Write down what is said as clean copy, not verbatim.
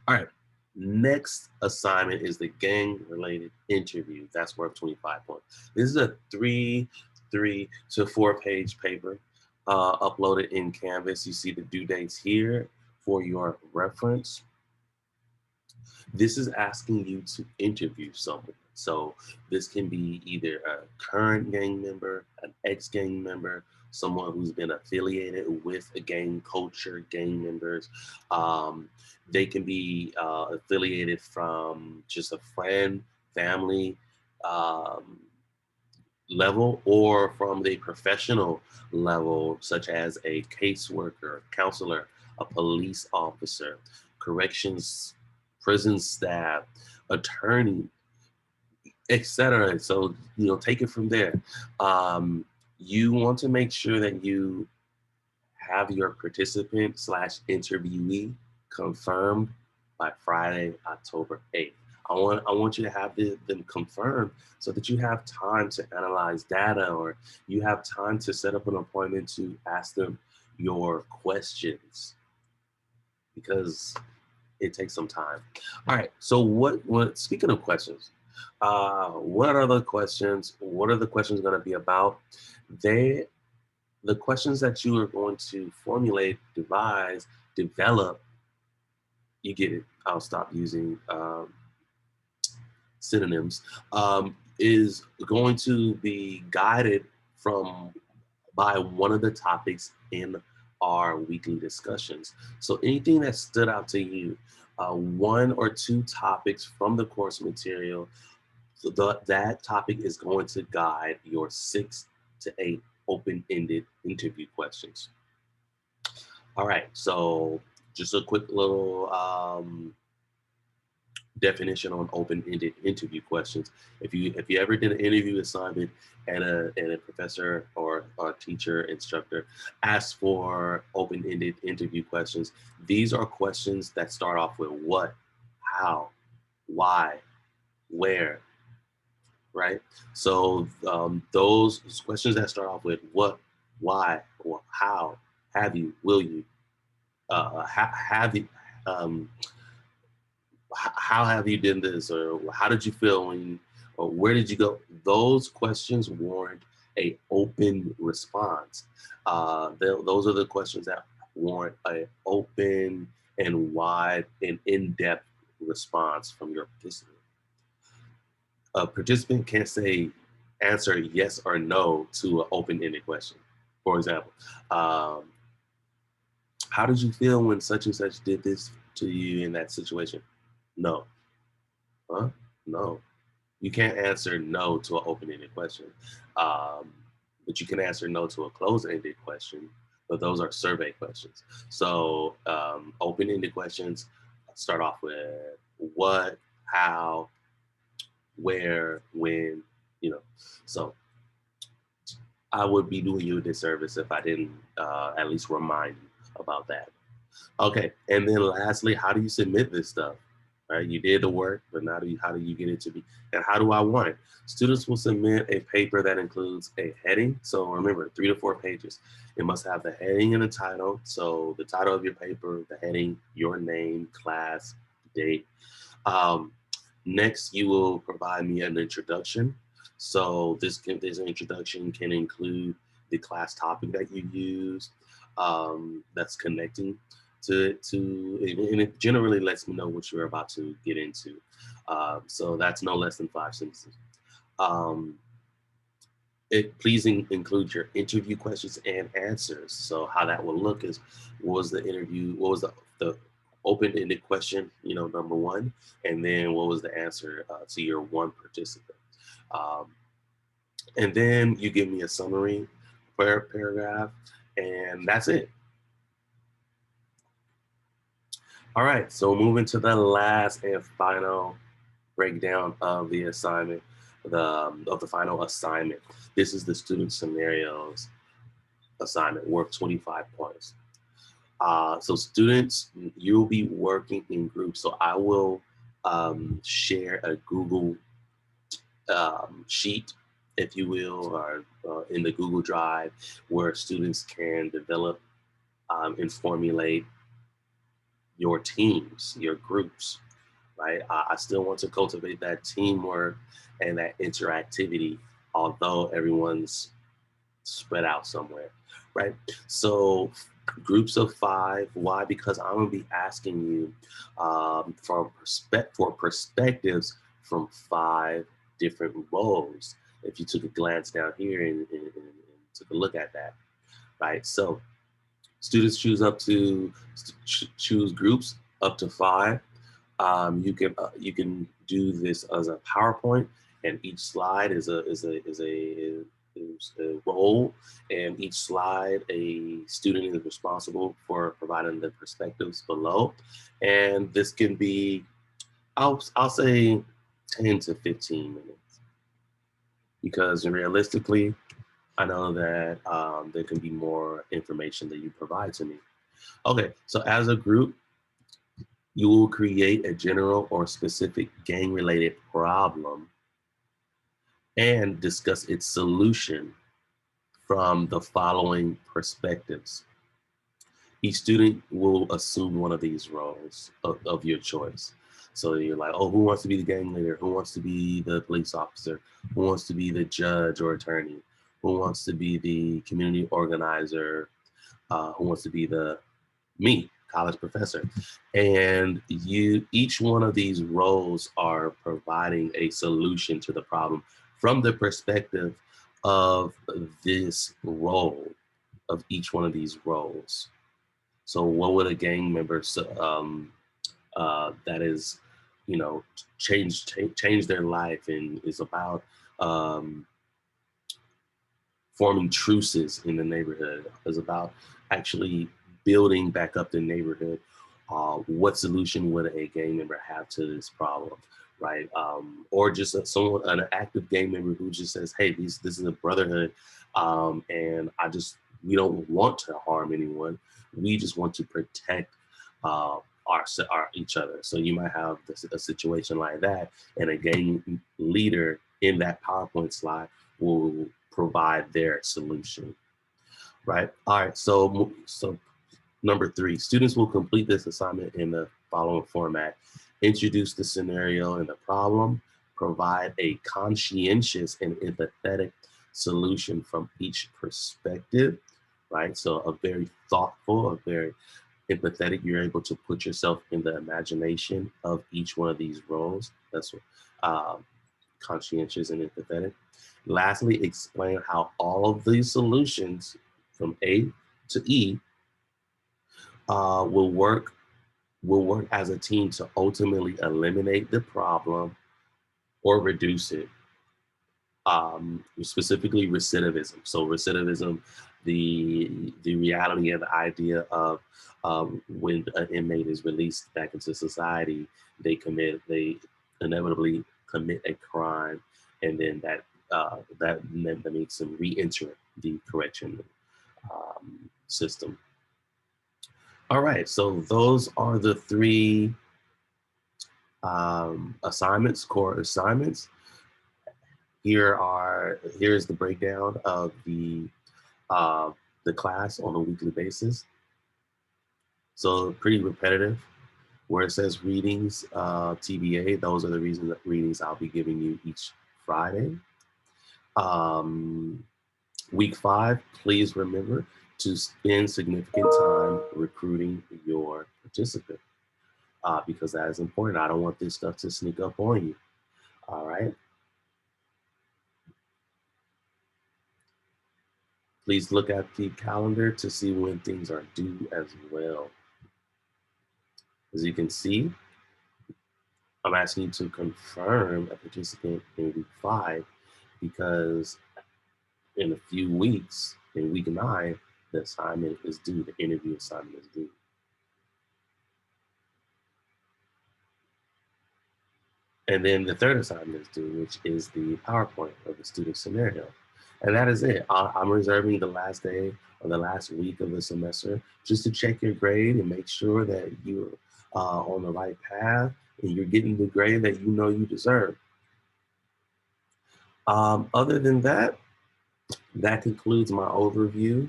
All right. Next assignment is the gang-related interview. That's worth 25 points. This is a 3 to 4 page paper uploaded in Canvas. You see the due dates here for your reference. This is asking you to interview someone. So this can be either a current gang member, an ex-gang member, someone who's been affiliated with a gang culture, gang members. Um, they can be affiliated from just a friend, family um, level, or from the professional level, such as a caseworker, counselor, a police officer, corrections, prison staff, attorney, etc. So, take it from there. You want to make sure that you have your participant slash interviewee confirmed by Friday, October 8th. I want you to have them confirmed so that you have time to analyze data, or you have time to set up an appointment to ask them your questions, because it takes some time. All right. So what speaking of questions, what are the questions? What are the questions going to be about? They The questions that you are going to formulate, devise, develop, you get it. I'll stop using synonyms, is going to be guided from by one of the topics in our weekly discussions. So anything that stood out to you, one or two topics from the course material, so that topic is going to guide your 6 to 8 open-ended interview questions. All right, so just a quick little definition on open-ended interview questions. If you ever did an interview assignment and a professor or a teacher, instructor asked for open-ended interview questions, these are questions that start off with what, how, why, where, right? So those questions that start off with what, why, or how, have you, will you, have you, um, how have you done this, or how did you feel when, or where did you go? Those questions warrant a open response. Those are the questions that warrant a open and wide and in-depth response from your participant. A participant can't say answer yes or no to an open-ended question. For example, um, how did you feel when such and such did this to you in that situation? No. Huh? No. You can't answer no to an open-ended question. Um, but you can answer no to a closed-ended question, but those are survey questions. So open-ended questions start off with what, how, where, when, you know. So I would be doing you a disservice if I didn't at least remind you about that. Okay, and then lastly, how do you submit this stuff? Right, you did the work, but now how do you get it to be? And how do I want it? Students will submit a paper that includes a heading. So remember, 3 to 4 pages. It must have the heading and the title. So the title of your paper, the heading, your name, class, date. Um, Next, you will provide me an introduction. So this introduction can include the class topic that you use, that's connecting and it generally lets me know what you're about to get into. So that's no less than 5 sentences. Um, Please include your interview questions and answers. So how that will look is, what was the open-ended question, number one, and then what was the answer to your one participant. Um, and then you give me a summary paragraph, and that's it. All right, so moving to the last and final breakdown of the assignment, of the final assignment. This is the student scenarios assignment worth 25 points. So students, you'll be working in groups. So I will share a Google sheet, if you will, or in the Google Drive, where students can develop and formulate your teams, your groups, right? I still want to cultivate that teamwork and that interactivity, although everyone's spread out somewhere, right? So groups of 5. Why? Because I'm gonna be asking you for perspectives from 5 different roles. If you took a glance down here and took a look at that, right? So students choose groups up to 5. You can do this as a PowerPoint, and each slide is a role, and each slide a student is responsible for providing the perspectives below, and this can be I'll say 10 to 15 minutes, because realistically I know that there can be more information that you provide to me. Okay, so as a group, you will create a general or specific gang-related problem and discuss its solution from the following perspectives. Each student will assume one of these roles of your choice. So you're like, oh, who wants to be the gang leader? Who wants to be the police officer? Who wants to be the judge or attorney? Who wants to be the community organizer? Who wants to be the me, college professor? And each one of these roles are providing a solution to the problem from the perspective of this role, of each one of these roles. So what would a gang member that is, change their life and is about um, forming truces in the neighborhood, is about actually building back up the neighborhood. What solution would a gang member have to this problem, right? Or just an active gang member who just says, "Hey, this is a brotherhood, and we don't want to harm anyone. We just want to protect our each other." So you might have a situation like that, and a gang leader in that PowerPoint slide will provide their solution, right? All right, so number 3, students will complete this assignment in the following format: introduce the scenario and the problem, provide a conscientious and empathetic solution from each perspective, right? So a very thoughtful, a very empathetic, you're able to put yourself in the imagination of each one of these roles. That's what conscientious and empathetic. Lastly, explain how all of these solutions from A to E will work as a team to ultimately eliminate the problem or reduce it. Specifically recidivism. So recidivism, the reality and the idea of when an inmate is released back into society, they inevitably commit a crime, and then that makes them re-enter the correction system. All right, so those are the 3 core assignments. Here's the breakdown of the class on a weekly basis. So pretty repetitive. Where it says readings, TBA, those are the readings I'll be giving you each Friday. Week 5, please remember to spend significant time recruiting your participant, because that is important. I don't want this stuff to sneak up on you. All right. Please look at the calendar to see when things are due as well. As you can see, I'm asking you to confirm a participant in week 5, because in a few weeks, in week 9, the assignment is due, the interview assignment is due. And then the third assignment is due, which is the PowerPoint of the student scenario. And that is it. I'm reserving the last day or the last week of the semester just to check your grade and make sure that you're on the right path and you're getting the grade that you know you deserve. Other than that, that concludes my overview